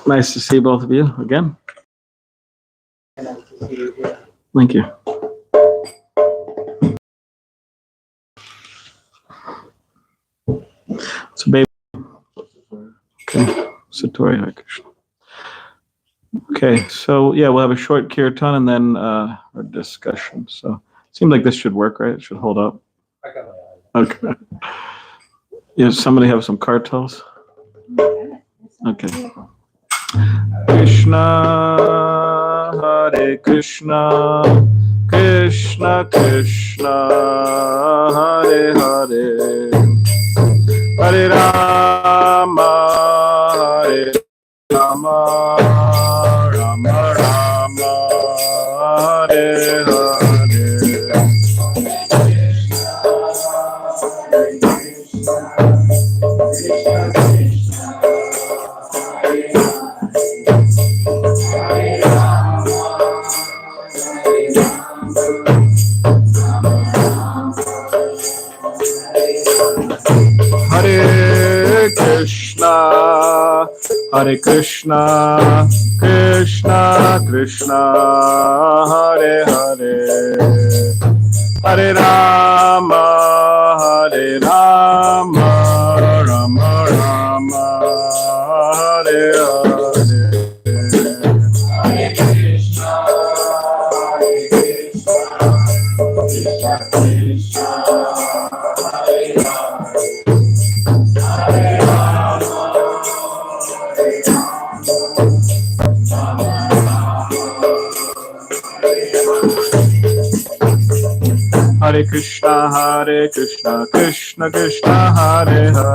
Nice to see both of you again. Thank you. So, baby. Okay. Satori Hare Krishna. Okay, so yeah, we'll have a short kirtan and then our discussion. So, it seems like this should work, right? It should hold up. Okay. Yeah, somebody have some cartels? Okay. Krishna, Hare Krishna, Krishna Krishna, Hare Hare, Hare Rama, Hare Rama, Rama Rama, Hare Hare. Hare Krishna, Hare Krishna, Krishna Krishna, Hare Hare, Hare Rama, Hare Rama, Rama Rama, Hare Hare. Hare Krishna, Hare Krishna, Krishna Krishna, Hare Hare.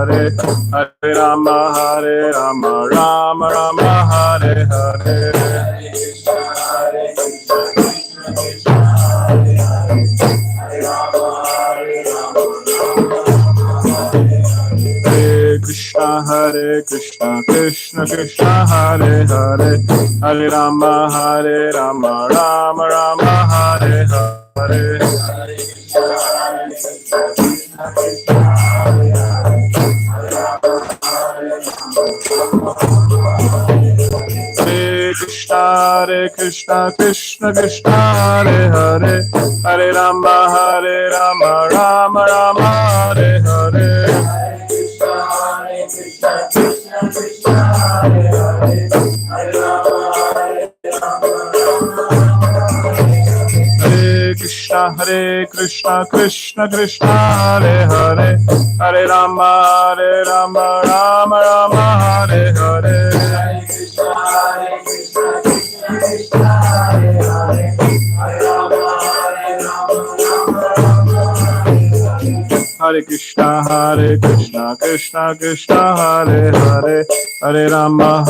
Hare Krishna, Krishna Krishna, Hare Hare, Hare Rama, Rama Rama, Hare Hare. Hare Krishna, Krishna Krishna, Hare Hare, Hare Rama, Rama Rama, Hare Hare. Hare Krishna, Krishna Krishna, Hare Hare, Hare Rama, Rama Rama, Hare Hare. Hare Krishna, Krishna Krishna, Hare Hare, Hare Rama,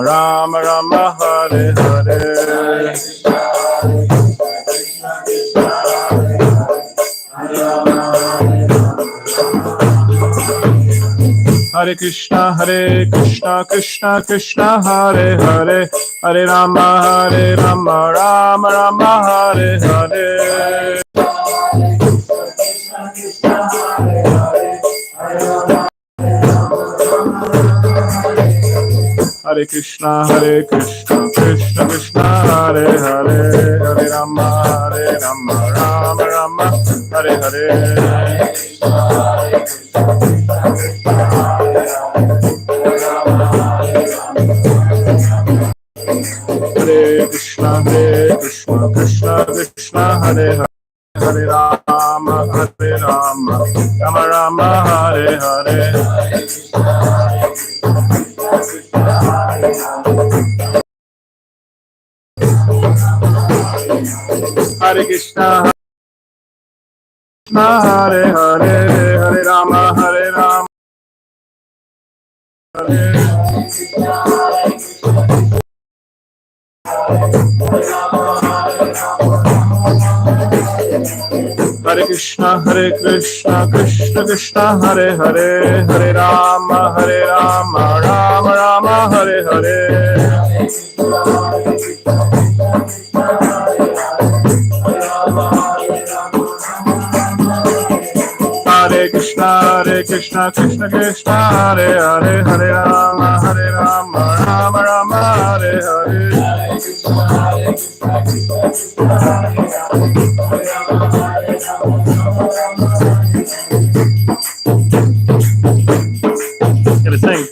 Rama Rama, Hare Hare. Hare Krishna, Krishna Krishna, Hare Hare, Hare Rama, Rama Rama, Hare Hare. Hare Krishna, Krishna Krishna, Hare Hare, Hare Rama, Rama Rama, Hare Hare. Hare Krishna, Krishna Krishna, Hare Hare, Hare Rama, Rama Rama, Hare Hare. Hare Krishna, Krishna Krishna, Hare Hare, Hare Rama, Rama Rama, Hare Hare. Hare Krishna, Hare Hare, Hare Rama, Hare. Hare Krishna, Krishna Krishna, Hare Hare, Hare Rama, Rama Rama, Hare Hare. Hare Krishna, Hare Krishna, Krishna Krishna, Hare Hare, Hare Rama, Rama Rama, Hare Hare. Gotta sing.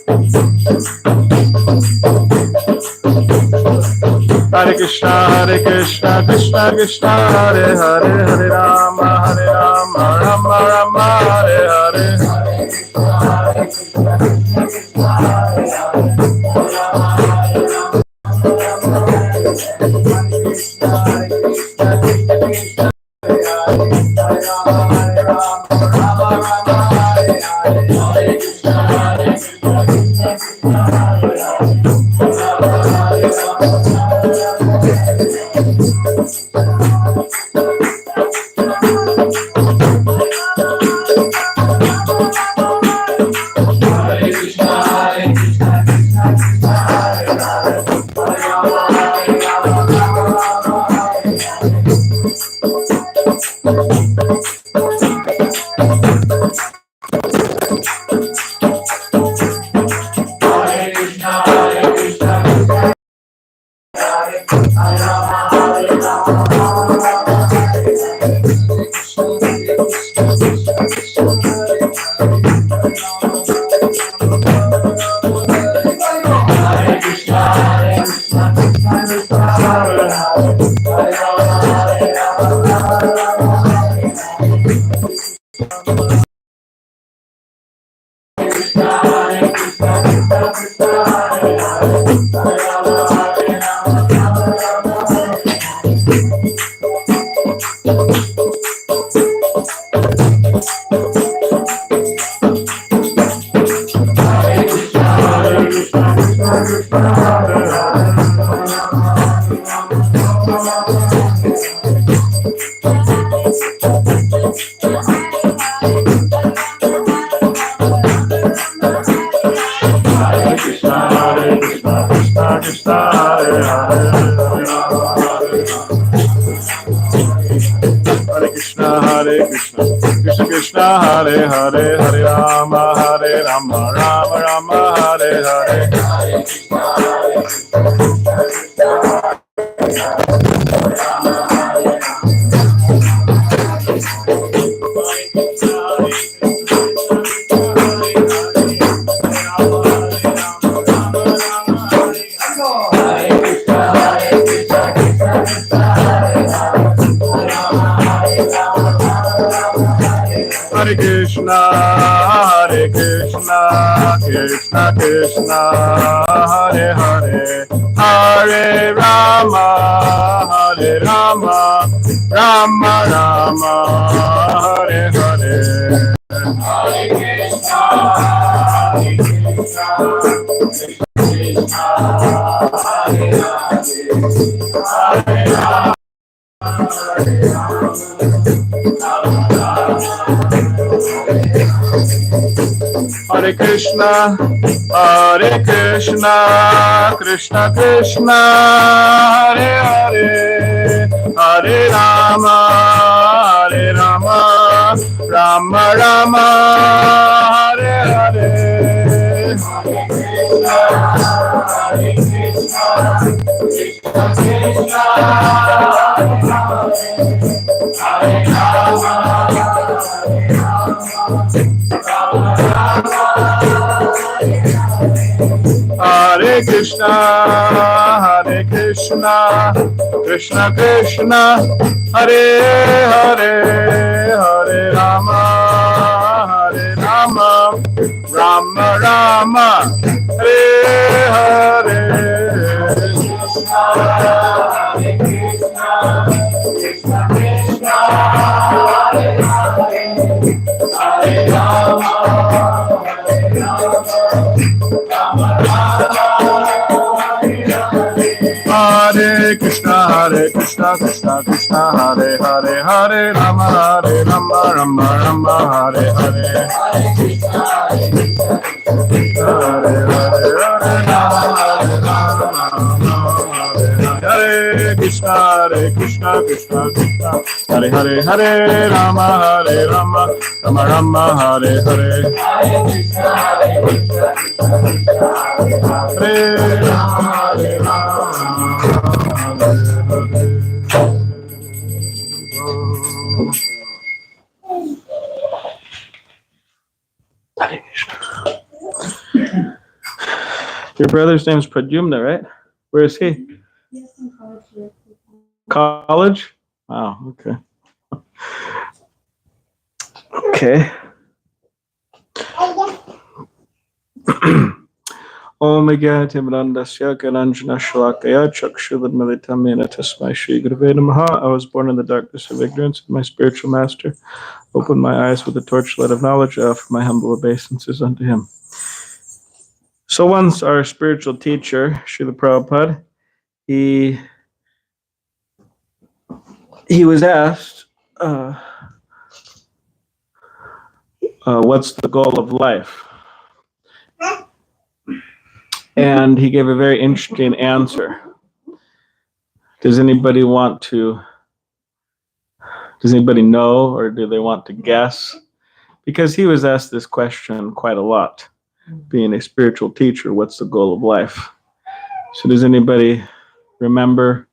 Hare Krishna, Krishna Krishna, Hare Hare, Hare Rama, Rama Rama, Hare Hare. Hare Hare, Hare Rama, Rama Rama, Hare Hare. Hare Krishna, Krishna Krishna, Hare Hare, Hare Rama, Rama Rama, Hare Hare. Hare Krishna, Hare Krishna, Krishna Hare Hare, Hare Rama, Hare Krishna, Krishna Krishna, Hare Hare, Hare Rama, Rama Rama, Hare Hare. Hare Krishna, Krishna Krishna, Hare Rama, Hare Krishna, Krishna Krishna, Hare Hare, Hare Rama, Rama Rama, Hare Hare. Hare Krishna, Krishna Krishna, Hare Hare, Hare Rama, Rama Rama, Hare Krishna, Krishna Krishna, Hare Hare, Hare Rama, Rama Rama, Hare Hare. Hare Krishna, Hare Hare, Hare Rama, Hare Krishna Krishna Krishna, Hare Hare, Hare Rama, Rama Rama, Hare Hare. Hare Rama, Hare Rama, Hare Krishna. Your brother's name is Pradyumna, right? Where is he? Yes, in college. College? Wow, okay. Okay. Om Gyanatimrandasya Gananjana Shalakaya Chakshudamilitamena Tasmai Shri Gurave Namaha. I was born in the darkness of ignorance, and my spiritual master opened my eyes with the torchlight of knowledge. I offer my humble obeisances unto him. So once our spiritual teacher, Srila Prabhupada, he was asked, what's the goal of life? And he gave a very interesting answer. Does anybody know, or do they want to guess? Because he was asked this question quite a lot. Being a spiritual teacher, what's the goal of life? So does anybody remember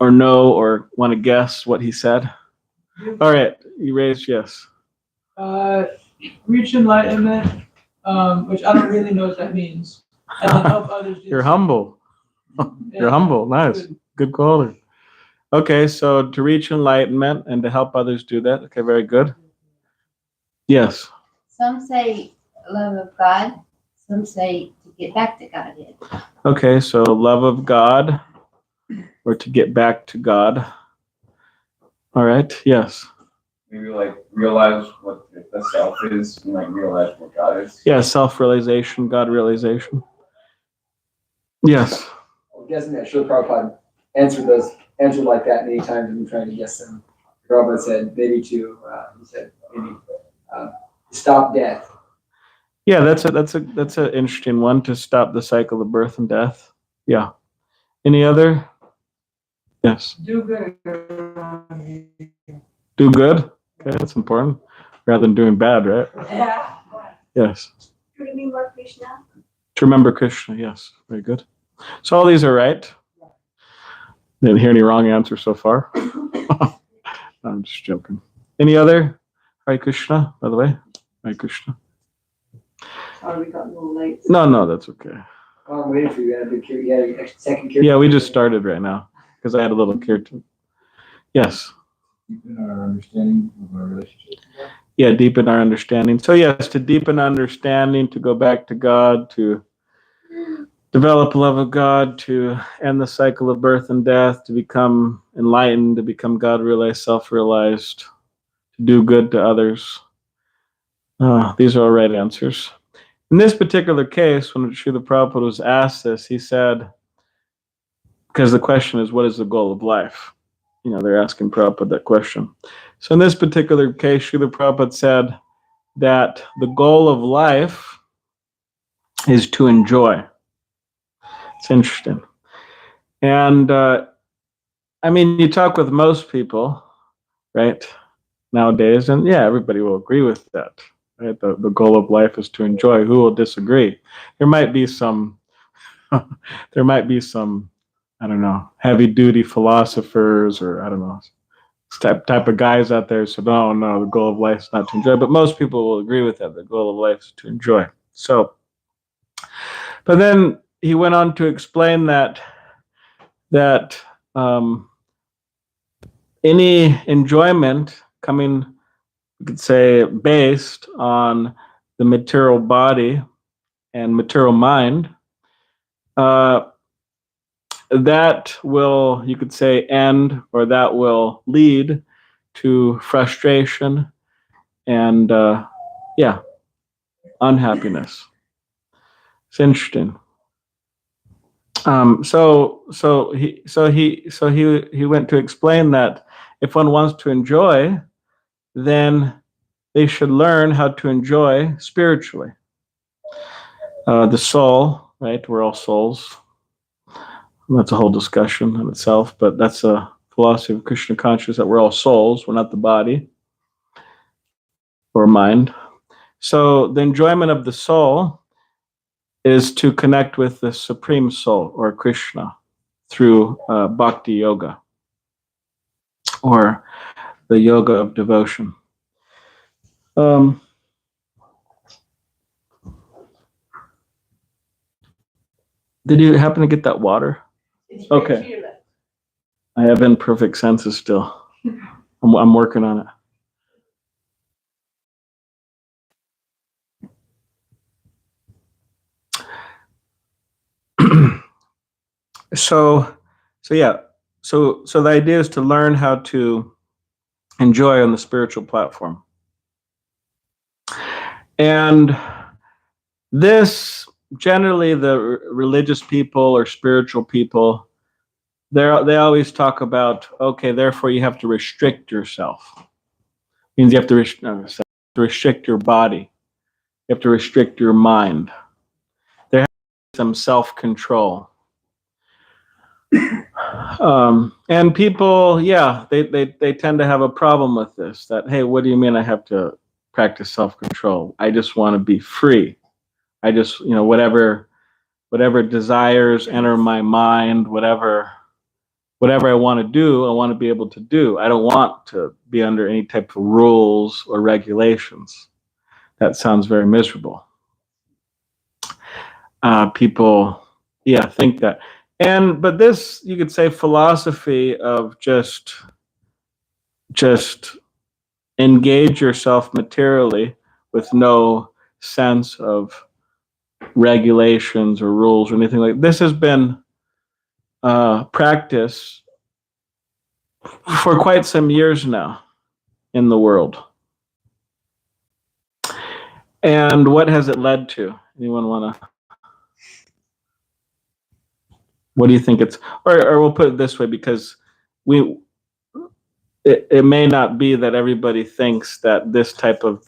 or know or want to guess what he said? All right, you raised yes. Reach enlightenment, which I don't really know what that means. And then help others do You're the same. humble. You're humble. Nice. Good quality. Okay, so to reach enlightenment and to help others do that. Okay, very good. Yes. Some say love of God. Some say to get back to Godhead. Okay, so love of God or to get back to God. All right, yes. Maybe like realize what the self is and like realize what God is. Yeah, self-realization, God realization. Yes. I'm guessing that Srila Prabhupada answered like that many times and trying to guess them. Prabhupada said maybe to stop death. Yeah, that's an interesting one, to stop the cycle of birth and death. Yeah. Any other? Yes. Do good. Do good. Okay, that's important. Rather than doing bad, right? Yeah. Yes. To remember Krishna. To remember Krishna, yes. Very good. So all these are right. Didn't hear any wrong answers so far. I'm just joking. Any other? Hare Krishna, by the way. Hare Krishna. Sorry, we got a little late. No, that's okay. Oh, I'm waiting for you. You had a second kirtan. Yeah, we just started right now because I had a little kirtan. Yes. Deepen our understanding of our relationship. Yeah, deepen our understanding. So yes, to deepen understanding, to go back to God, to develop love of God, to end the cycle of birth and death, to become enlightened, to become God-realized, self-realized, to do good to others. These are all right answers. In this particular case, when Srila Prabhupada was asked this, he said, because the question is, what is the goal of life? You know, they're asking Prabhupada that question. So in this particular case, Srila Prabhupada said that the goal of life is to enjoy. It's interesting. And I mean, you talk with most people, right, nowadays, and yeah, everybody will agree with that. Right? The goal of life is to enjoy. Who will disagree? There might be some, I don't know, heavy-duty philosophers, or I don't know, type of guys out there. So no, the goal of life is not to enjoy. But most people will agree with that. The goal of life is to enjoy. So, but then he went on to explain that any enjoyment coming, you could say, based on the material body and material mind, that will, you could say, end, or that will lead to frustration and unhappiness. It's interesting. So he went to explain that if one wants to enjoy, then they should learn how to enjoy spiritually. The soul, right? We're all souls. That's a whole discussion in itself, but that's a philosophy of Krishna consciousness, that we're all souls, we're not the body or mind. So the enjoyment of the soul is to connect with the Supreme Soul, or Krishna, through bhakti yoga, or the yoga of devotion. Did you happen to get that water? Okay. I have imperfect senses still. I'm working on it. So the idea is to learn how to enjoy on the spiritual platform. And this, generally, the religious people or spiritual people, they always talk about, okay, therefore you have to restrict yourself. Means you have to restrict your body. You have to restrict your mind. There has to be some self-control. And people, they tend to have a problem with this, that, hey, what do you mean I have to practice self-control? I just want to be free. I just, whatever desires enter my mind, whatever I want to do, I want to be able to do. I don't want to be under any type of rules or regulations. That sounds very miserable. People, think that. But this, you could say, philosophy of just engage yourself materially with no sense of regulations or rules or anything like this, has been practiced for quite some years now in the world. And what has it led to? Anyone want to? What do you think it's? Or we'll put it this way, because it may not be that everybody thinks that this type of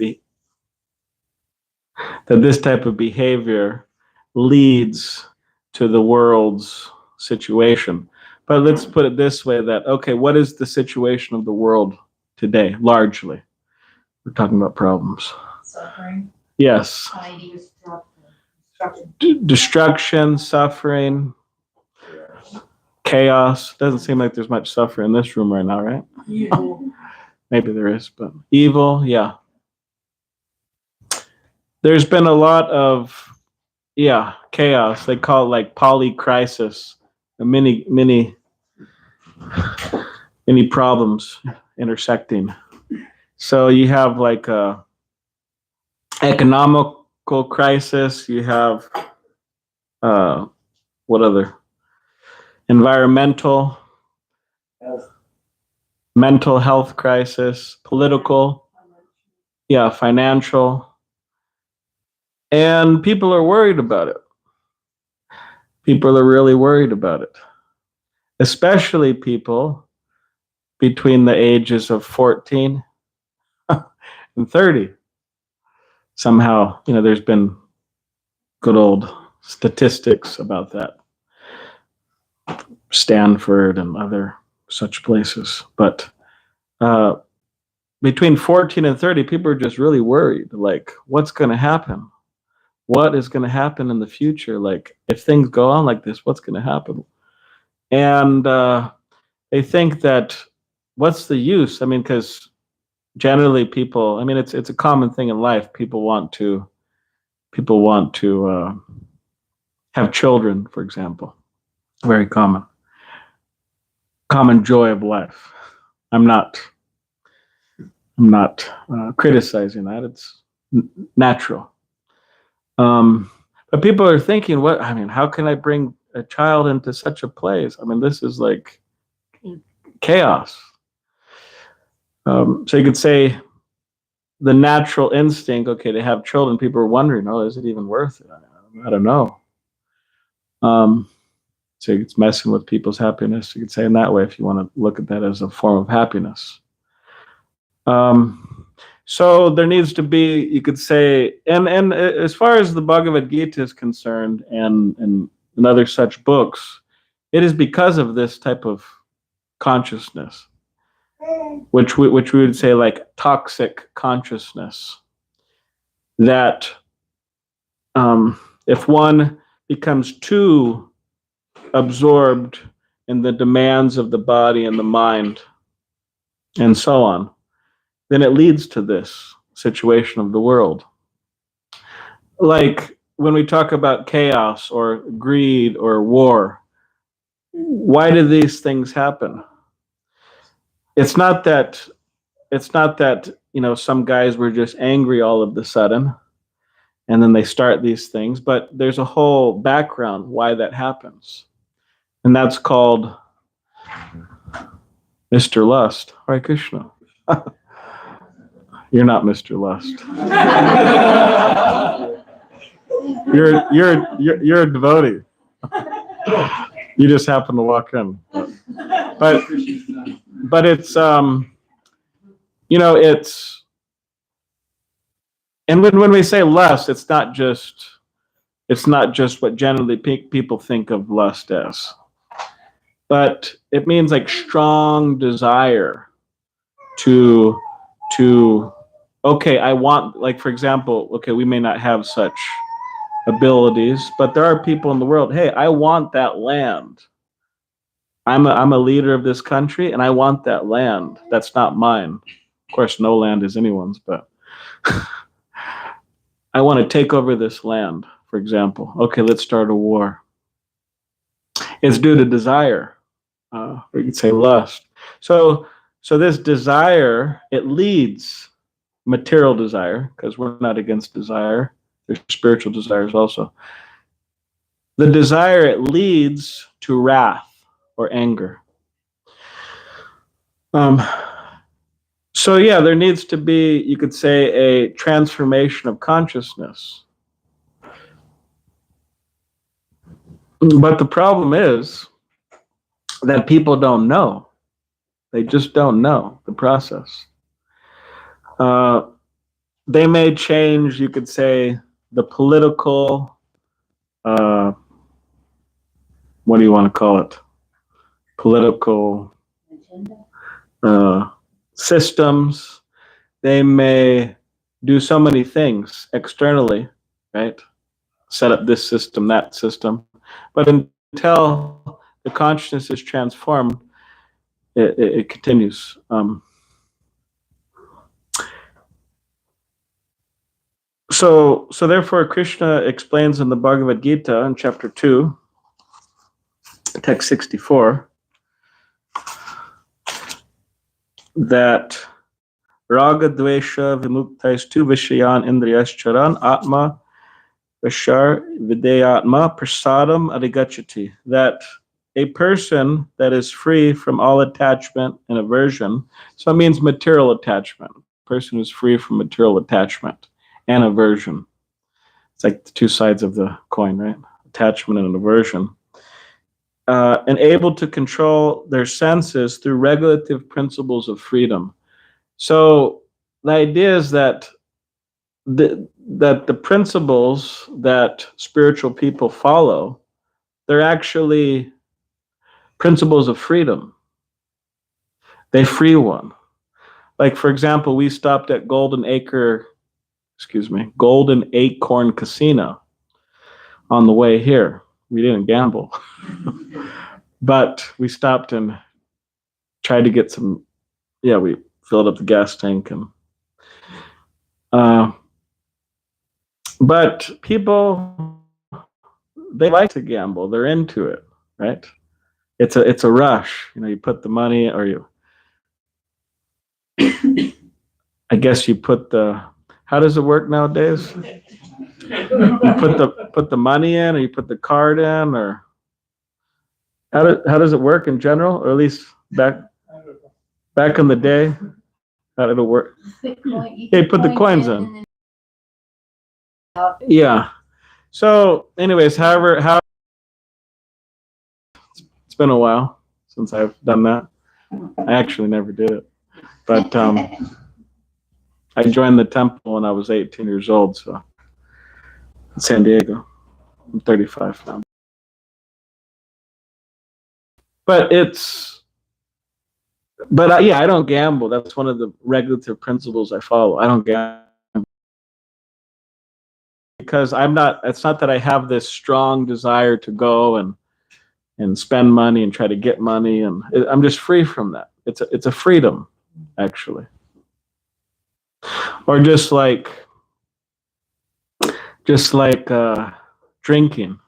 behavior leads to the world's situation. But let's put it this way, that, okay, what is the situation of the world today, largely? We're talking about problems. Suffering. Yes. Destruction, suffering, chaos. Doesn't seem like there's much suffering in this room right now, right? Evil. Maybe there is, but evil, yeah. There's been a lot of, chaos. They call it like polycrisis. Many problems intersecting. So you have like a economical crisis. You have what other? Environmental, mental health crisis, political, financial. And people are worried about it. People are really worried about it. Especially people between the ages of 14 and 30. Somehow, there's been good old statistics about that. Stanford and other such places. But between 14 and 30, people are just really worried. Like, what's going to happen? What is going to happen in the future? Like, if things go on like this, what's going to happen? And they think that, what's the use? I mean, because generally people, I mean, it's a common thing in life. People want to have children, for example. Very common joy of life. I'm not criticizing that. It's natural. But people are thinking, how can I bring a child into such a place? I mean, this is like chaos. So you could say the natural instinct, okay, to have children, people are wondering, is it even worth it? I don't know. So it's messing with people's happiness. You could say in that way, if you want to look at that as a form of happiness. So there needs to be, you could say, and as far as the Bhagavad Gita is concerned, and other such books, it is because of this type of consciousness, which we would say like toxic consciousness, that if one becomes too absorbed in the demands of the body and the mind and so on, then it leads to this situation of the world. Like when we talk about chaos or greed or war, why do these things happen? It's not that some guys were just angry all of a sudden and then they start these things, but there's a whole background why that happens. And that's called Mr. Lust. Hare Krishna. You're not Mr. Lust. You're a devotee. You just happen to walk in. But it's it's, and when we say lust, it's not just what generally people think of lust as, but it means like strong desire to okay, I want, like, for example, okay, we may not have such abilities, but there are people in the world, hey, I want that land. I'm a leader of this country and I want that land. That's not mine. Of course, no land is anyone's, but I want to take over this land, for example. Okay, let's start a war. It's due to desire, or you could say lust. So this desire, it leads material desire, because we're not against desire. There's spiritual desires also. The desire, it leads to wrath or anger. So yeah, there needs to be, you could say, a transformation of consciousness. But the problem is that people don't know. They just don't know the process. They may change, you could say, the political, what do you want to call it? Political systems. They may do so many things externally, right? Set up this system, that system. But until the consciousness is transformed, it continues. So therefore, Krishna explains in the Bhagavad Gita in chapter 2, text 64, that Raga Dvesha Vimuktais tu Vishayan Indriyas Charan Atma Vishar Videyatma Prasadam Adhigachati, that a person that is free from all attachment and aversion, so it means material attachment, a person who's free from material attachment and aversion. It's like the two sides of the coin, right? Attachment and aversion. And able to control their senses through regulative principles of freedom. So the idea is that the principles that spiritual people follow, they're actually principles of freedom. They free one. Like, for example, we stopped at Golden Acorn Casino on the way here. We didn't gamble, but we stopped and tried to get some, we filled up the gas tank and, but people, they like to gamble. They're into it, right? It's a rush. You put the money, or I guess you put how does it work nowadays? You put the money in, or you put the card in, or how does it work in general, or at least back in the day? How did it work? You put the coins in. Yeah. So, anyways, however, it's been a while since I've done that. I actually never did it, but I joined the temple when I was 18 years old, so in San Diego. I'm 35 now. but yeah, I don't gamble. That's one of the regulative principles I follow. I don't gamble because it's not that I have this strong desire to go and spend money and try to get money, and I'm just free from that. It's a freedom, actually. Or just like drinking.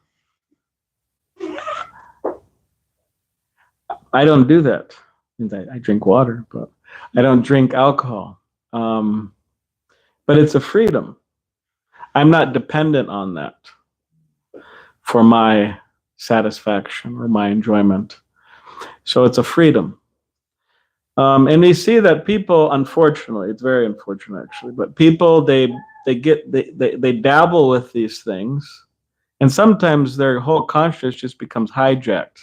I don't do that. I drink water, but I don't drink alcohol. But it's a freedom. I'm not dependent on that for my satisfaction or my enjoyment. So it's a freedom. And you see that people, unfortunately, it's very unfortunate actually, but people, they dabble with these things, and sometimes their whole consciousness just becomes hijacked.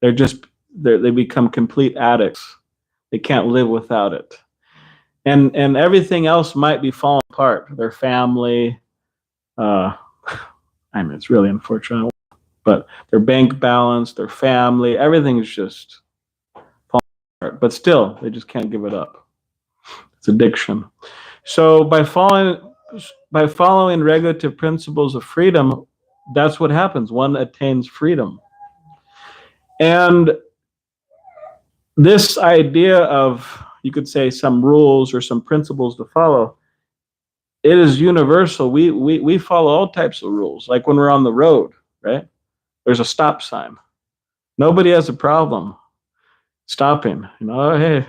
They become complete addicts. They can't live without it. And everything else might be falling apart. Their family, it's really unfortunate, but their bank balance, their family, everything's just falling apart. But still, they just can't give it up. It's addiction. So by following regulative principles of freedom, that's what happens. One attains freedom. And this idea of, you could say, some rules or some principles to follow, it is universal. We follow all types of rules. Like when we're on the road, right? There's a stop sign. Nobody has a problem stopping. Hey,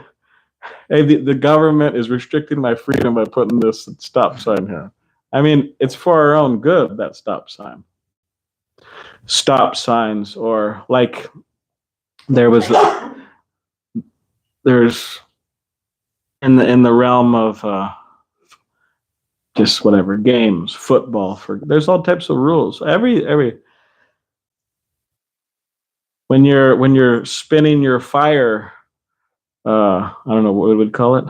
the government is restricting my freedom by putting this stop sign here. I mean, it's for our own good, that stop sign. Stop signs, or like there's in the realm of just whatever games, football, there's all types of rules. Every when you're spinning your fire, I don't know what we would call it.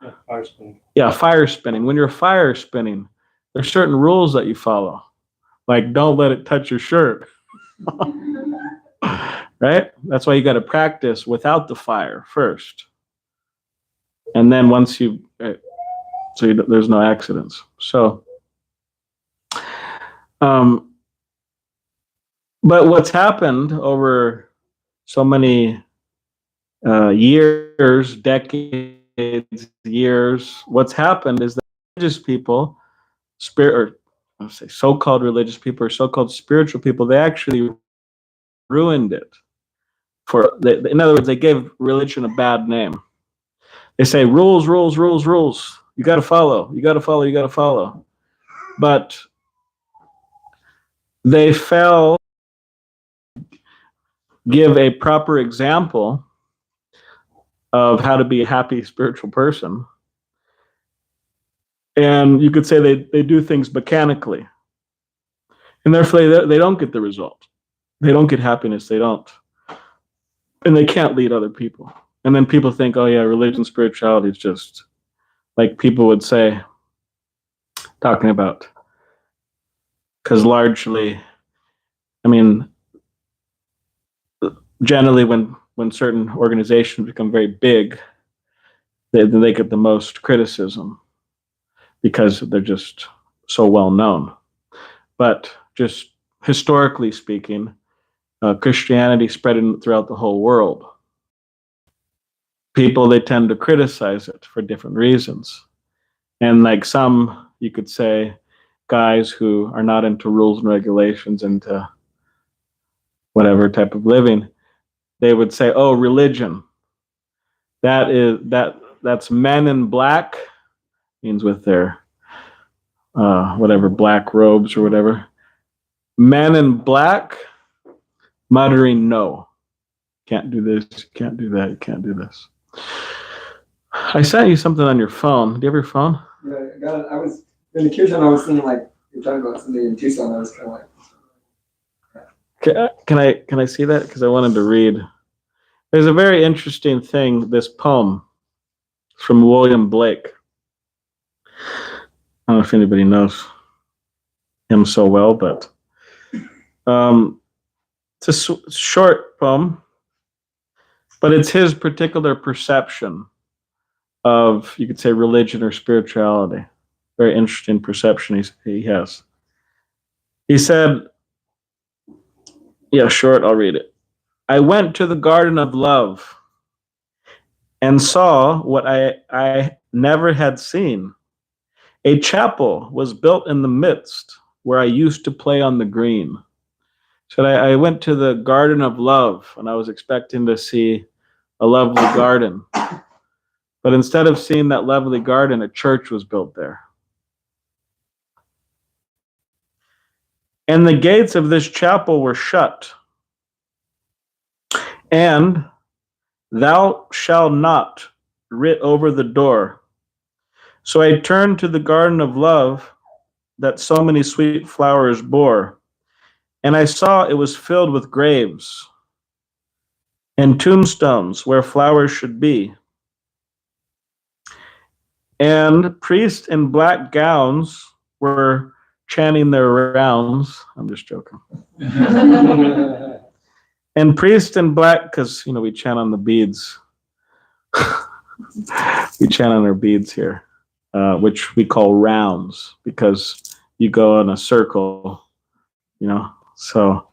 Yeah, fire spinning. Yeah, fire spinning. When you're fire spinning, there's certain rules that you follow. Like, don't let it touch your shirt. Right? That's why you got to practice without the fire first. And then once there's no accidents. So, but what's happened over so many years, decades, years, what's happened is that religious people, so-called religious people or so-called spiritual people, they actually ruined it. In other words, they gave religion a bad name. They say rules, rules, rules, rules. You got to follow. You got to follow. You got to follow. But they fail to give a proper example of how to be a happy spiritual person. And you could say they do things mechanically. And therefore, they don't get the result. They don't get happiness. They don't. And they can't lead other people. And then people think, oh yeah, religion, spirituality is just like people would say, talking about. Because largely, generally when certain organizations become very big, they get the most criticism because they're just so well known. But just historically speaking, Christianity spread throughout the whole world. People, they tend to criticize it for different reasons. And like some, you could say, guys who are not into rules and regulations, into whatever type of living, they would say, oh, religion. That's men in black, means with their whatever, black robes or whatever. Men in black muttering no. Can't do this, you can't do that, you can't do this. I sent you something on your phone. Do you have your phone? Yeah, I got it. I was in the Kirtan, I was thinking like you're talking about something in Tucson. I was kind of like, Can I see that? Because I wanted to read. There's a very interesting thing, this poem from William Blake. I don't know if anybody knows him so well, but it's a short poem. But it's his particular perception of, you could say, religion or spirituality. Very interesting perception he has. He said, yeah, short, I'll read it. I went to the garden of love and saw what I never had seen. A chapel was built in the midst where I used to play on the green. So I went to the garden of love and I was expecting to see a lovely garden. But instead of seeing that lovely garden, a church was built there. And the gates of this chapel were shut. And thou shalt not writ over the door. So I turned to the garden of love that so many sweet flowers bore, and I saw it was filled with graves and tombstones where flowers should be. And priests in black gowns were chanting their rounds. I'm just joking. And priests in black, because, we chant on the beads. We chant on our beads here, which we call rounds, because you go in a circle, So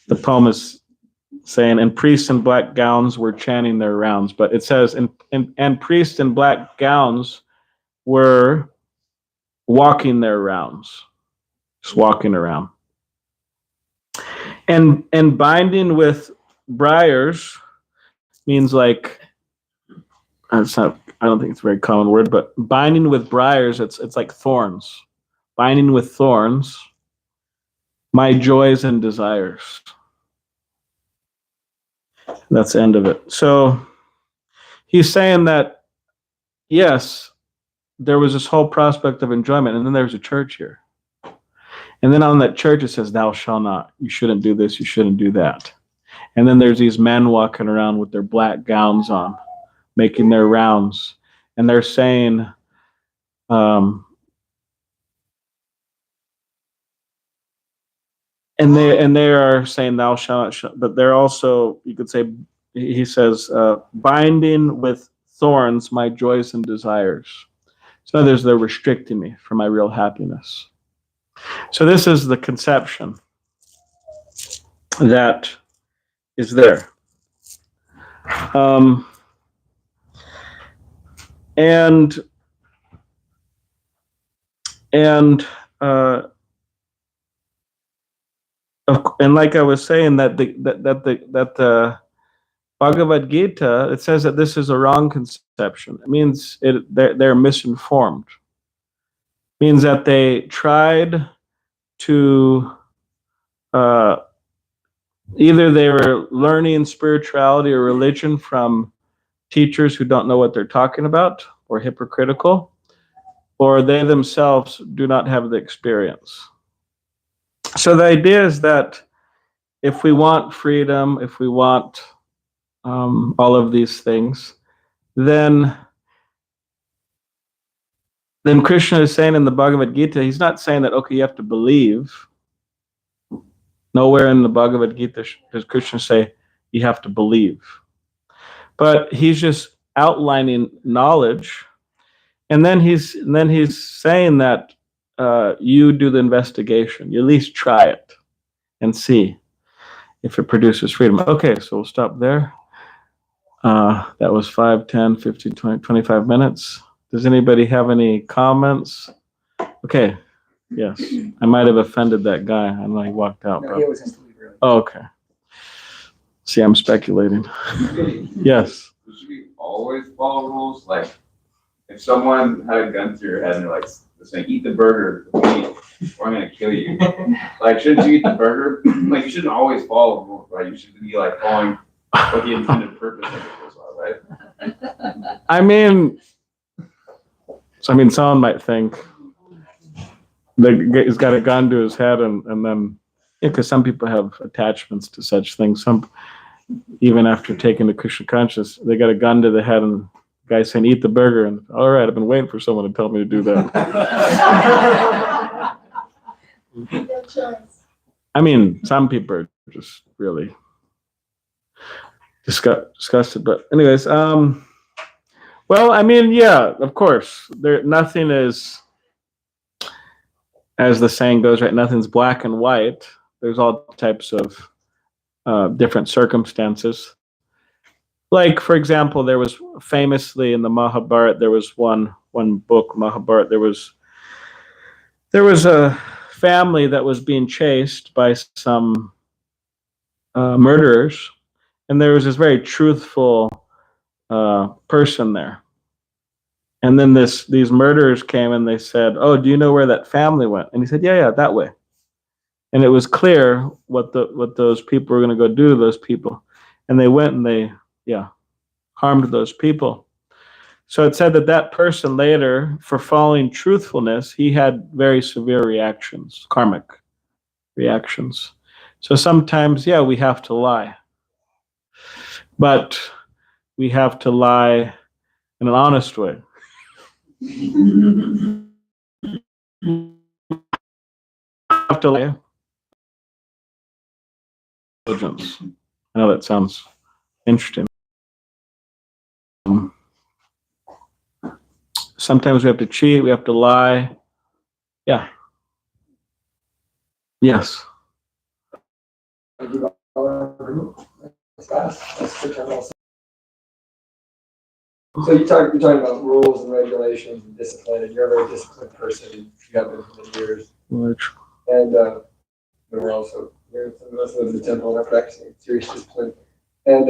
the poem is saying, and priests in black gowns were chanting their rounds. But it says, and priests in black gowns were walking their rounds, just walking around. And binding with briars means like, it's not, I don't think it's a very common word, but binding with briars, it's like thorns. Binding with thorns, my joys and desires. That's the end of it. So he's saying that, yes, there was this whole prospect of enjoyment, and then there's a church here. And then on that church, it says, thou shalt not. You shouldn't do this. You shouldn't do that. And then there's these men walking around with their black gowns on, making their rounds. And they're saying, and they are saying, thou shalt not, but they're also, you could say, he says, binding with thorns my joys and desires. So they're restricting me from my real happiness. So this is the conception that is there. And like I was saying, that the Bhagavad Gita, it says that this is a wrong conception. It means they're misinformed. It means that they tried to either they were learning spirituality or religion from teachers who don't know what they're talking about, or hypocritical, or they themselves do not have the experience. So the idea is that if we want freedom, if we want all of these things, then Krishna is saying in the Bhagavad Gita, he's not saying that, okay, you have to believe. Nowhere in the Bhagavad Gita does Krishna say you have to believe. But he's just outlining knowledge, and then he's saying that you do the investigation. You at least try it and see if it produces freedom. Okay, so we'll stop there. That was 5, 10, 15, 20, 25 minutes. Does anybody have any comments? Okay, yes. I might have offended that guy. I know he walked out. No, he always has to leave early. Oh, okay. See, I'm speculating. Yes. Should we always follow rules? Like, if someone had a gun to your head and they're like saying, eat the burger, please, or I'm gonna kill you. Like, shouldn't you eat the burger? Like, you shouldn't always follow rules, right? You should be like following what the intended purpose of the rules are, right? I mean, someone might think that he's got a gun to his head, and then, because some people have attachments to such things. Some, even after taking the Krishna conscious, they got a gun to the head, and the guy saying, eat the burger, and all right, I've been waiting for someone to tell me to do that. No choice. I mean, some people are just really discussed it. But anyways, well, I mean, yeah, of course, nothing is, as the saying goes, right? Nothing's black and white. There's all types of different circumstances. Like, for example, there was famously in the Mahabharata, there was one book, Mahabharata, there was a family that was being chased by some murderers, and there was this very truthful person there. And then these murderers came and they said, "Oh, do you know where that family went?" And he said, "Yeah, that way." And it was clear what those people were going to go do to those people, and they went and they harmed those people. So it said that person later, for following truthfulness, he had very severe reactions, karmic reactions. So sometimes, we have to lie, but we have to lie in an honest way. Have to lie. Intelligence. I know that sounds interesting. Sometimes we have to cheat, we have to lie. Yeah. Yes. So you're talking about rules and regulations and discipline, and you're a very disciplined person. You have been for many years. And we're also, some of us live in the temple and are practicing serious discipline. And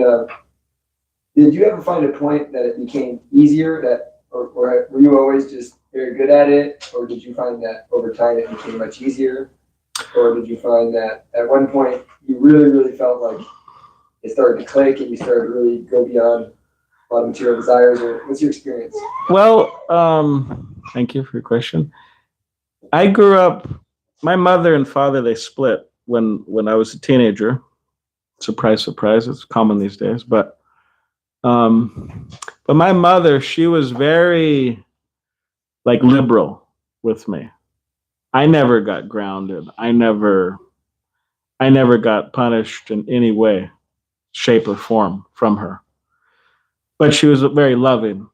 did you ever find a point that it became easier, or were you always just very good at it, or did you find that over time it became much easier? Or did you find that at one point you really, really felt like it started to click and you started to really go beyond a lot of material desires? Or what's your experience? Well, thank you for your question. I grew up, my mother and father, they split when I was a teenager. Surprise, surprise, it's common these days. But my mother, she was very liberal with me. I never got grounded. I never got punished in any way, shape, or form from her. But she was very loving.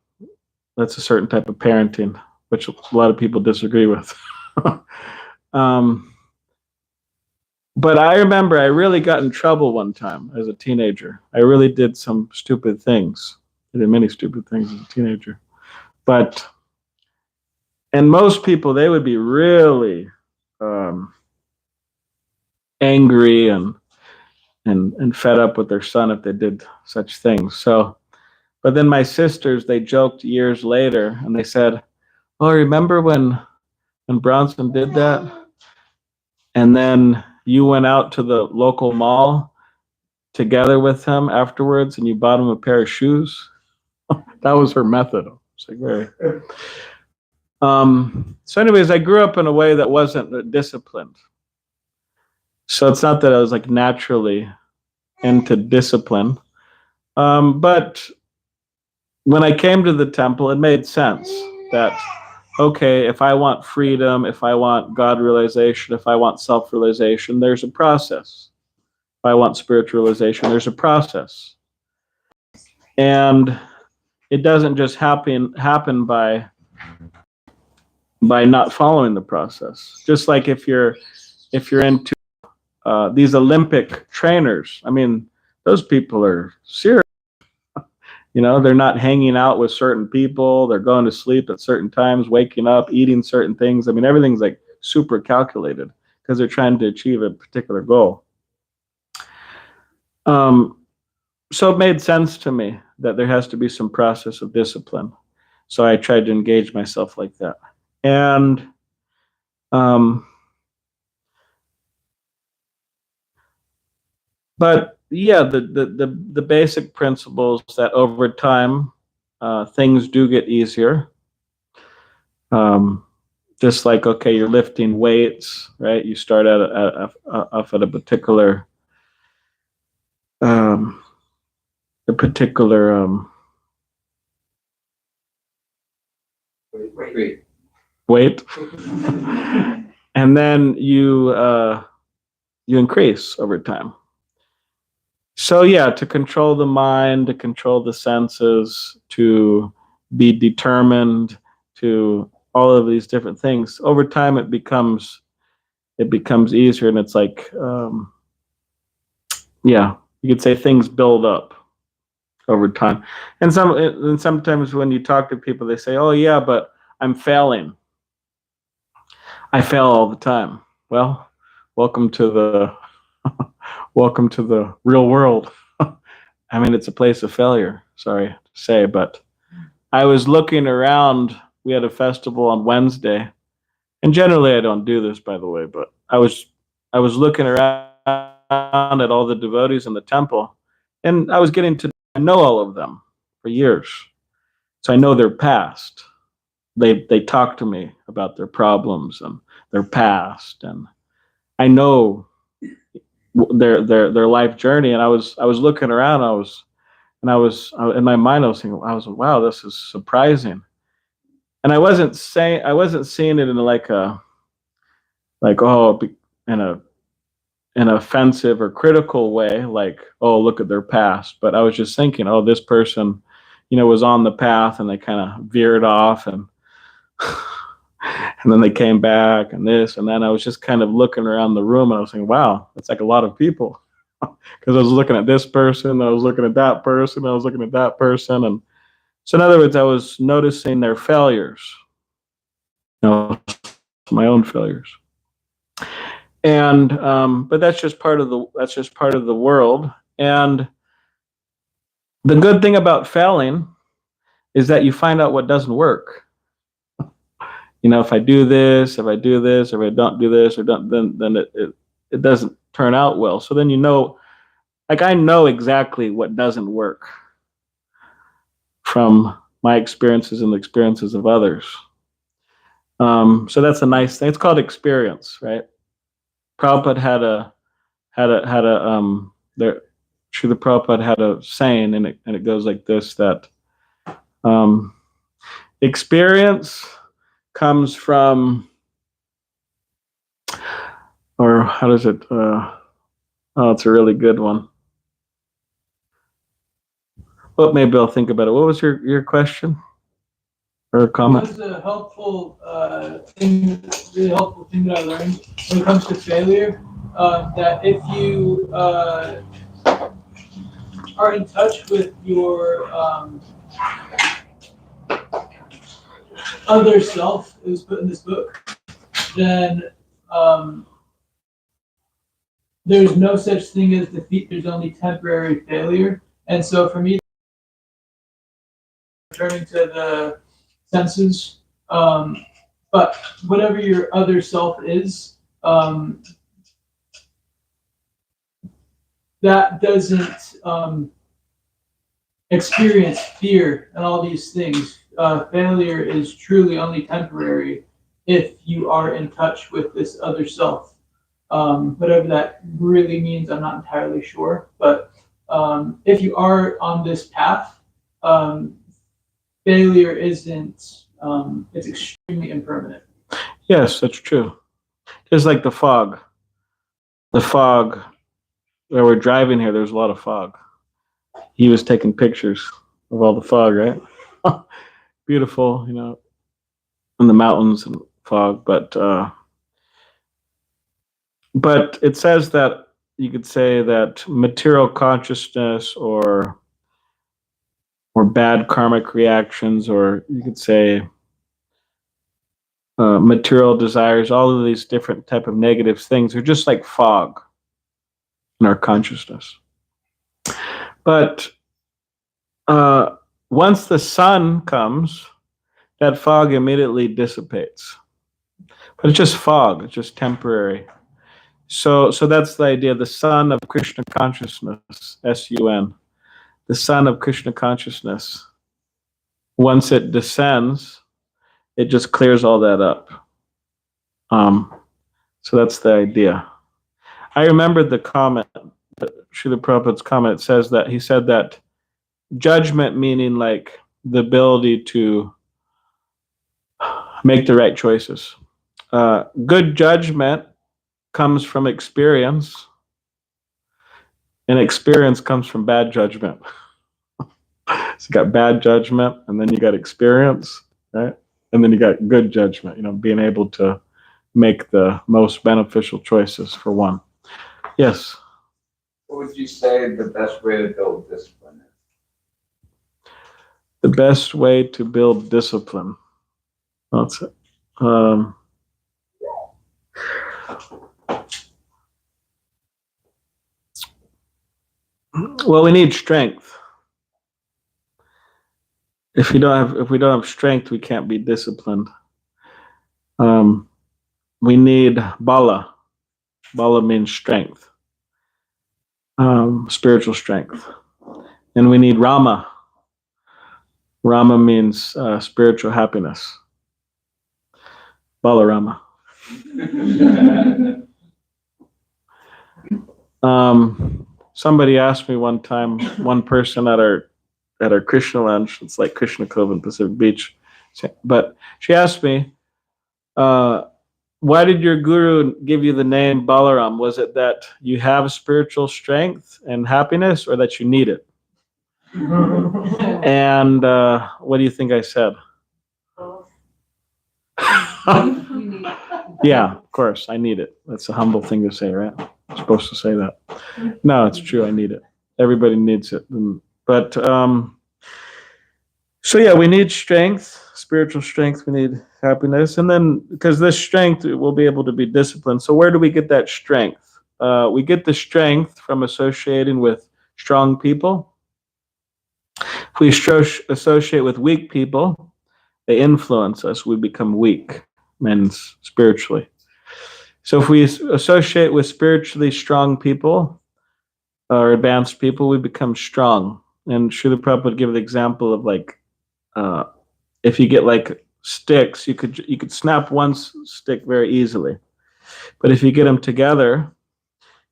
That's a certain type of parenting, which a lot of people disagree with. But I remember I really got in trouble one time as a teenager. I really did some stupid things. I did many stupid things as a teenager. And most people, they would be really angry and fed up with their son if they did such things. So, but then my sisters, they joked years later and they said, "Oh, remember when Bronson did that? And then you went out to the local mall together with him afterwards and you bought him a pair of shoes?" That was her method. It's like very. So anyways, I grew up in a way that wasn't disciplined. So it's not that I was naturally into discipline. But when I came to the temple, it made sense that, okay, if I want freedom, if I want God realization, if I want self-realization, there's a process. If I want spiritualization, there's a process. And it doesn't just happen by not following the process. Just like if you're into these Olympic trainers, I mean, those people are serious. They're not hanging out with certain people. They're going to sleep at certain times, waking up, eating certain things. I mean, everything's super calculated because they're trying to achieve a particular goal. So it made sense to me that there has to be some process of discipline. So I tried to engage myself like that. And but yeah, the basic principles that over time things do get easier. Just like, okay, you're lifting weights, right? You start off at a particular weight, and then you increase over time. So yeah, to control the mind, to control the senses, to be determined, to all of these different things. Over time, it becomes easier, and it's like, yeah, you could say things build up over time. And sometimes when you talk to people, they say, "Oh yeah, but I'm failing. I fail all the time." Well, welcome to the welcome to the real world. I mean, it's a place of failure. Sorry to say, but I was looking around. We had a festival on Wednesday, and generally I don't do this, by the way, but I was looking around at all the devotees in the temple, and I was getting to know all of them for years. So I know their past. They talk to me about their problems and their past, and I know their life journey. And I was looking around. In my mind, I was thinking, wow, this is surprising. And I wasn't seeing it in like a, like, oh, in a an offensive or critical way, like, oh, look at their past. But I was just thinking, oh, this person, was on the path and they kind of veered off, and and then they came back, and this, and then I was just kind of looking around the room, and I was thinking, wow, that's like a lot of people. Because I was looking at this person, I was looking at that person, I was looking at that person. And so in other words, I was noticing their failures, my own failures. And but that's just part of the world. And the good thing about failing is that you find out what doesn't work. If I do this, if I do this, if I don't do this, or don't, then it doesn't turn out well. So then like, I know exactly what doesn't work from my experiences and the experiences of others. So that's a nice thing. It's called experience, right? Prabhupada Srila Prabhupada had a saying, and it goes like this, that experience comes from, or how does it, it's a really good one. Well, maybe I'll think about it. What was your question or comment? It was a helpful really helpful thing that I learned when it comes to failure. That if you are in touch with your other self, it was put in this book, then there's no such thing as defeat. There's only temporary failure. And so for me, returning to the senses, but whatever your other self is, that doesn't experience fear and all these things. Failure is truly only temporary if you are in touch with this other self. Whatever that really means, I'm not entirely sure. But if you are on this path, failure isn't, it's extremely impermanent. Yes, that's true. Just like the fog. The fog, where we're driving here, there's a lot of fog. He was taking pictures of all the fog, right? Beautiful, in the mountains and fog. But it says that you could say that material consciousness or bad karmic reactions, or you could say material desires, all of these different type of negative things are just like fog in our consciousness. But once the sun comes, that fog immediately dissipates. But it's just fog, it's just temporary. So that's the idea, the sun of Krishna consciousness, S-U-N. The sun of Krishna consciousness, once it descends, it just clears all that up. So that's the idea. I remembered the comment, Srila Prabhupada's comment. It says that he said that judgment, meaning like the ability to make the right choices. Good judgment comes from experience. And experience comes from bad judgment. So you got bad judgment, and then you got experience, right? And then you got good judgment, being able to make the most beneficial choices for one. Yes. What would you say the best way to build discipline is? The best way to build discipline. That's it. Well, we need strength. If we don't have strength, we can't be disciplined. We need bala. Bala means strength, spiritual strength, and we need Rama. Rama means spiritual happiness. Balarama. Somebody asked me one time, one person at our Krishna lounge, it's like Krishna Cove in Pacific Beach, but she asked me, why did your guru give you the name Balaram? Was it that you have spiritual strength and happiness, or that you need it? And what do you think I said? Yeah, of course, I need it. That's a humble thing to say, right? I'm supposed to say that. No, it's true. I need it. Everybody needs it. But so yeah, we need strength, spiritual strength. We need happiness, and then because this strength, we'll be able to be disciplined. So where do we get that strength? We get the strength from associating with strong people. If we associate with weak people, they influence us. We become weak, means spiritually. So if we associate with spiritually strong people or advanced people, we become strong. And Srila Prabhupada give the example of like, if you get like sticks, you could snap one stick very easily, but if you get them together,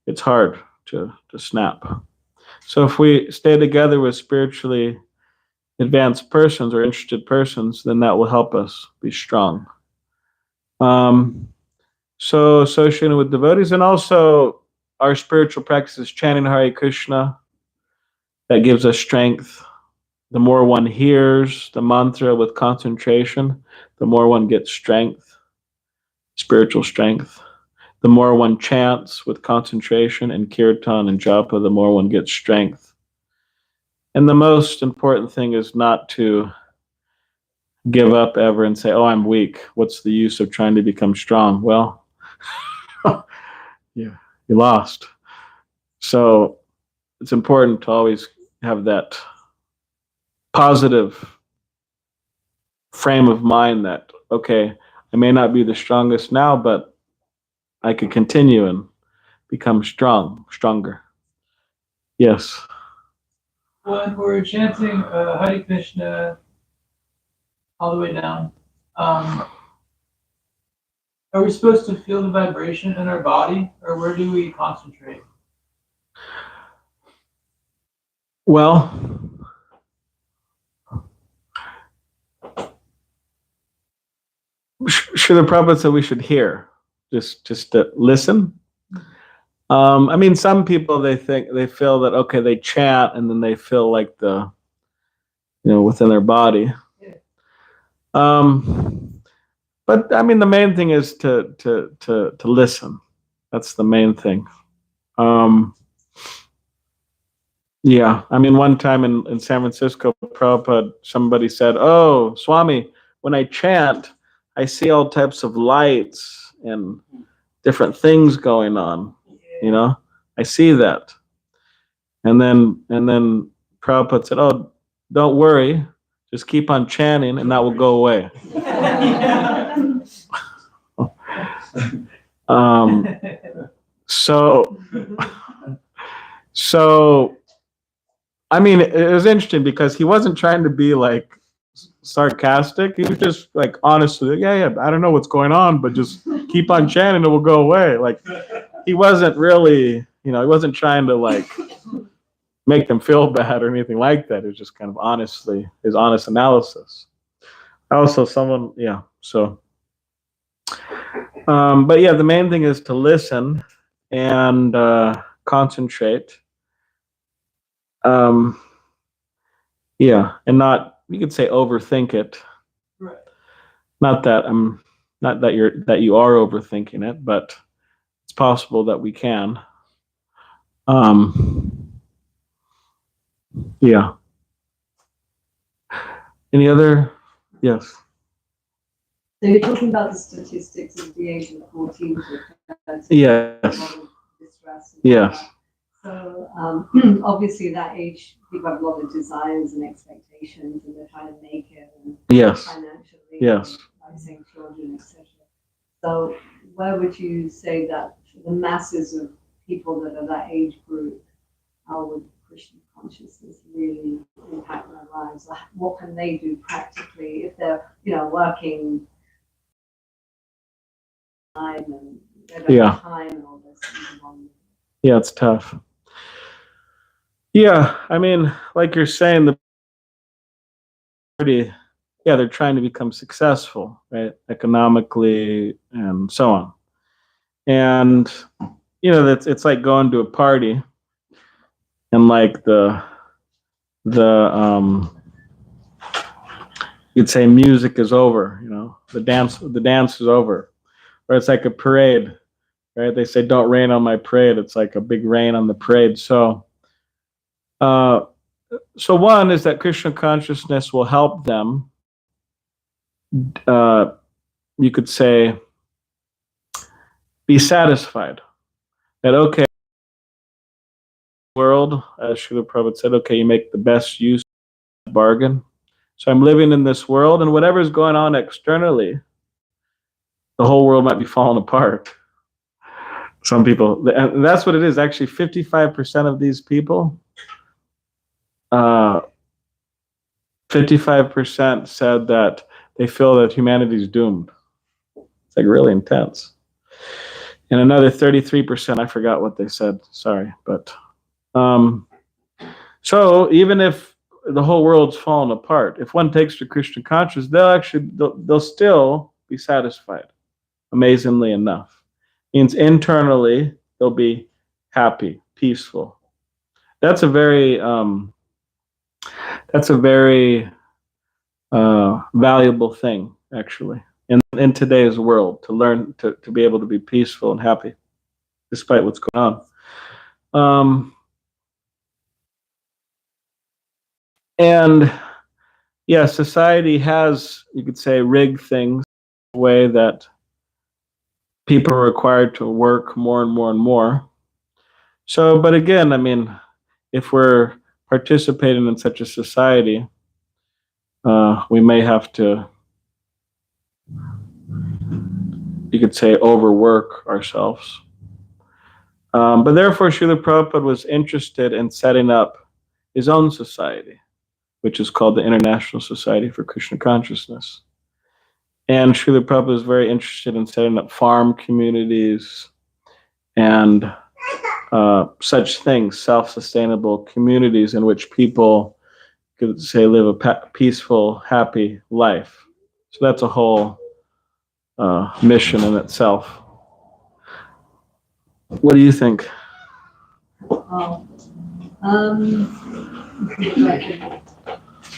it's hard to snap. So if we stay together with spiritually advanced persons or interested persons, then that will help us be strong. So associated with devotees, and also our spiritual practices, chanting Hare Krishna, that gives us strength. The more one hears the mantra with concentration, the more one gets strength, spiritual strength. The more one chants with concentration and kirtan and japa, the more one gets strength. And the most important thing is not to give up ever and say, oh, I'm weak. What's the use of trying to become strong? Well, yeah, you lost. So it's important to always have that positive frame of mind that, okay, I may not be the strongest now, but I could continue and become stronger. Yes. When we're chanting Hare Krishna all the way down, are we supposed to feel the vibration in our body, or where do we concentrate? Well, Srila Prabhupada said we should hear, just to listen. I mean, some people, they feel that, okay, they chant and then they feel like within their body. But I mean, the main thing is to listen. That's the main thing. Yeah, I mean, one time in San Francisco, Prabhupada, somebody said, oh, Swami, when I chant, I see all types of lights and different things going on. I see that. And then Prabhupada said, oh, don't worry, just keep on chanting and that will go away. So I mean, it was interesting because he wasn't trying to be like sarcastic. He was just like honestly, yeah, I don't know what's going on, but just keep on chanting, it will go away. Like he wasn't really, he wasn't trying to like make them feel bad or anything like that. It was just kind of his honest analysis. Also, someone, yeah. So, but yeah, the main thing is to listen and concentrate. Yeah, and not, you could say, overthink it. Right. Not that you are overthinking it, but it's possible that we can. Yeah. Any other? Yes. So you're talking about the statistics of the age of 14 to 30. Yes. Distress. Yes. So obviously that age, people have a lot of desires and expectations, and they're trying to make it, and Yes. financially, Yes. and raising children, etc. So where would you say that for the masses of people that are that age group, how would Krishna consciousness really impact their lives? What can they do practically if they're, working time and they don't Yeah. have time and all this? Yeah, it's tough. Yeah, I mean, like you're saying, they're trying to become successful, right? Economically and so on. And it's like going to a party and like you'd say music is over, the dance is over. Or it's like a parade, right? They say don't rain on my parade. It's like a big rain on the parade. So one is that Krishna consciousness will help them, you could say, be satisfied. That, okay, world, as Srila Prabhupada said, okay, you make the best use of the bargain. So I'm living in this world, and whatever's going on externally, the whole world might be falling apart. Some people, and that's what it is. Actually, 55% of these people, 55% said that they feel that humanity is doomed. It's like really intense. And another 33%, I forgot what they said. Sorry, but so even if the whole world's fallen apart, if one takes to Krishna consciousness, they'll still be satisfied. Amazingly enough, means internally they'll be happy, peaceful. That's a very valuable thing, actually, in today's world, to learn to be able to be peaceful and happy despite what's going on. And yeah, society has, you could say, rigged things in a way that people are required to work more and more and more. So, but again, I mean, if we're participating in such a society, we may have to, you could say, overwork ourselves. But therefore, Srila Prabhupada was interested in setting up his own society, which is called the International Society for Krishna Consciousness. And Srila Prabhupada is very interested in setting up farm communities and such things, self-sustainable communities in which people could say live a peaceful, happy life. So that's a whole mission in itself. What do you think? Well,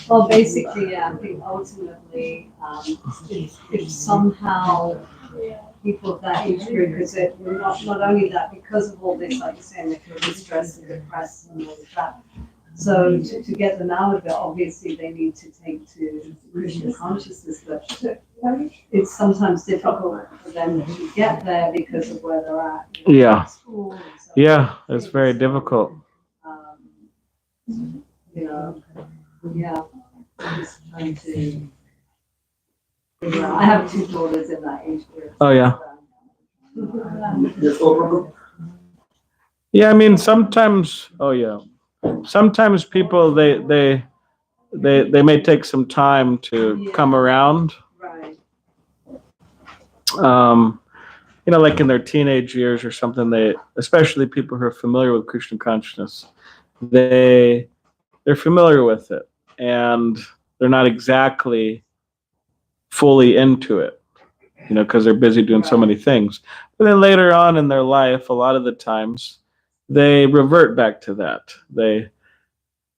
well, basically, yeah, I think ultimately, if somehow people of that age group, because not only that, because of all this, like you're saying, they feel distressed and depressed and all of that. So to get them out of it, obviously they need to take to Krishna consciousness, but it's sometimes difficult for them to get there because of where they're at. Yeah. School and so Yeah, it's very difficult. Yeah, I'm just trying to figure out. I have two daughters in that age group. Oh, yeah. Your focus group? Yeah, I mean, sometimes, sometimes people, they may take some time to come around. Right. Like in their teenage years or something, especially people who are familiar with Krishna consciousness, they're familiar with it, and they're not exactly fully into it, because they're busy doing so many things. But then later on in their life, a lot of the times, they revert back to that. They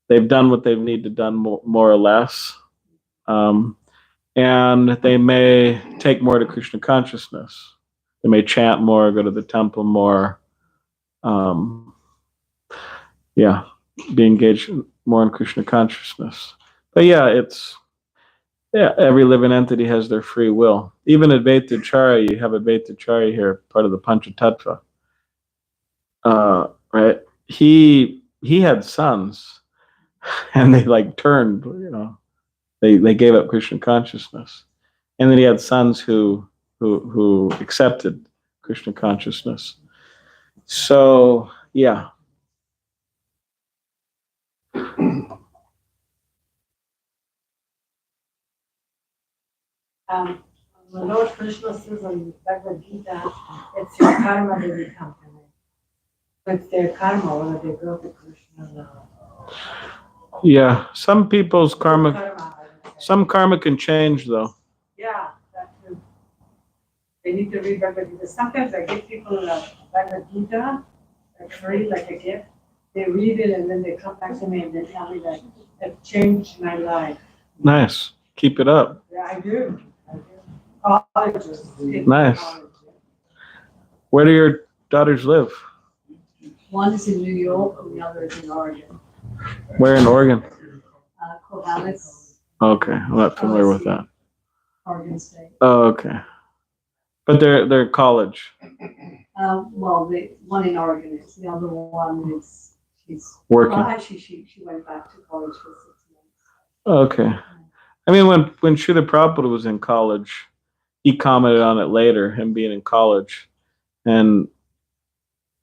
they've done what they've needed to done more or less. And they may take more to Krishna consciousness. They may chant more, go to the temple more. Be engaged more in Krishna consciousness. But every living entity has their free will. Even Advaitacharya, you have Advaitacharya here, part of the Panchatattva. Right? He had sons, and they turned, they gave up Krishna consciousness. And then he had sons who accepted Krishna consciousness. So, yeah. The Lord Krishna says in Bhagavad Gita, it's your karma they become. It's their karma, whether they go to Krishna or not. Yeah, some people's some karma can change, though. Yeah, that too. They need to read Bhagavad Gita. Sometimes I give people Bhagavad Gita, free, like a gift. They read it and then they come back to me and they tell me that it changed my life. Nice. Keep it up. Yeah, I do. Colleges. Nice. Where do your daughters live? One is in New York and the other is in Oregon. Where in Oregon? Cove, Okay, I'm not familiar with that. Oregon State. Oh, okay. But they're college. Well, the one in Oregon is, the other one is, she's. Working. Well, actually, she went back to college for 6 months. Okay. I mean, when Srila Prabhupada was in college, he commented on it later, him being in college. And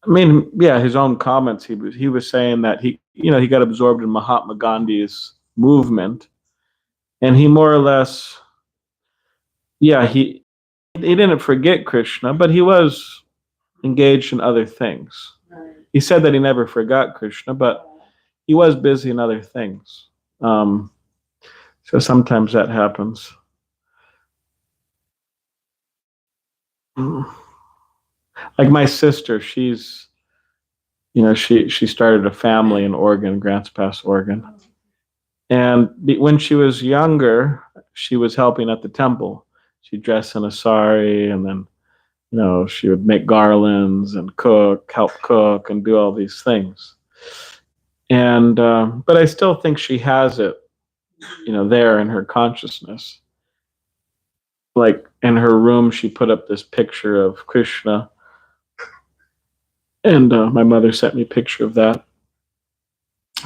I mean, yeah, his own comments, he was saying that he got absorbed in Mahatma Gandhi's movement. And he more or less, he didn't forget Krishna, but he was engaged in other things. Right. He said that he never forgot Krishna, but he was busy in other things. So sometimes that happens. Like my sister, she's, she started a family in Oregon, Grants Pass, Oregon. And when she was younger, she was helping at the temple. She'd dress in a sari, and then, she would make garlands and help cook and do all these things. And, but I still think she has it, there in her consciousness. Like in her room, she put up this picture of Krishna. And my mother sent me a picture of that.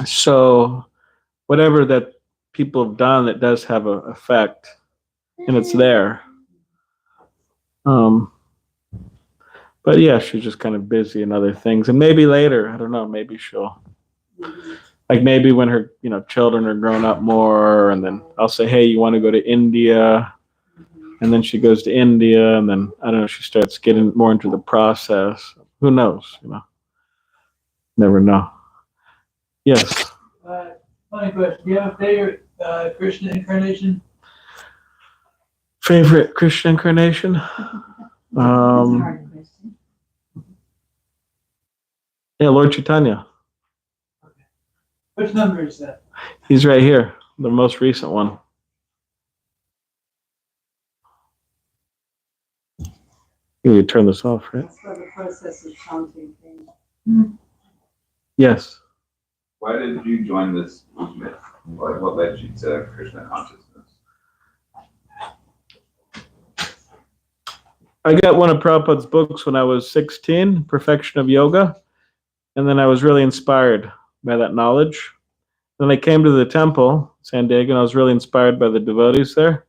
So whatever that people have done, it does have an effect, and it's there. But yeah, she's just kind of busy in other things. And maybe later, I don't know, maybe she'll, like maybe when her, children are grown up more, and then I'll say, hey, you want to go to India? And then she goes to India, and then, I don't know, she starts getting more into the process. Who knows, Never know. Yes. Funny question. Do you have a favorite Krishna incarnation? Favorite Krishna incarnation? Yeah, Lord Chaitanya. Which number is that? He's right here, the most recent one. You turn this off, right? That's where the process of chanting came. Yes. Why did you join this movement? What led you to Krishna consciousness? I got one of Prabhupada's books when I was 16, Perfection of Yoga. And then I was really inspired by that knowledge. Then I came to the temple, San Diego, and I was really inspired by the devotees there.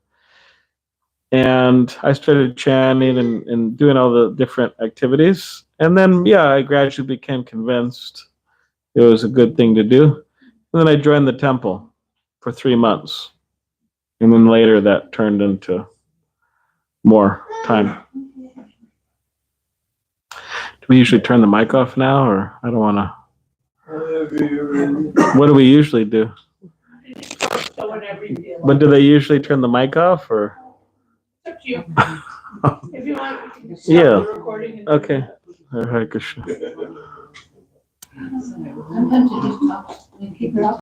And I started chanting and doing all the different activities. And then, I gradually became convinced it was a good thing to do. And then I joined the temple for 3 months. And then later that turned into more time. Do we usually turn the mic off now, or I don't want to? What do we usually do? So whatever you feel. But do they usually turn the mic off, or? It's up to you. If you want, we can stop Yeah. the recording. Okay. Hare Krishna. Sometimes you just talk and keep it up.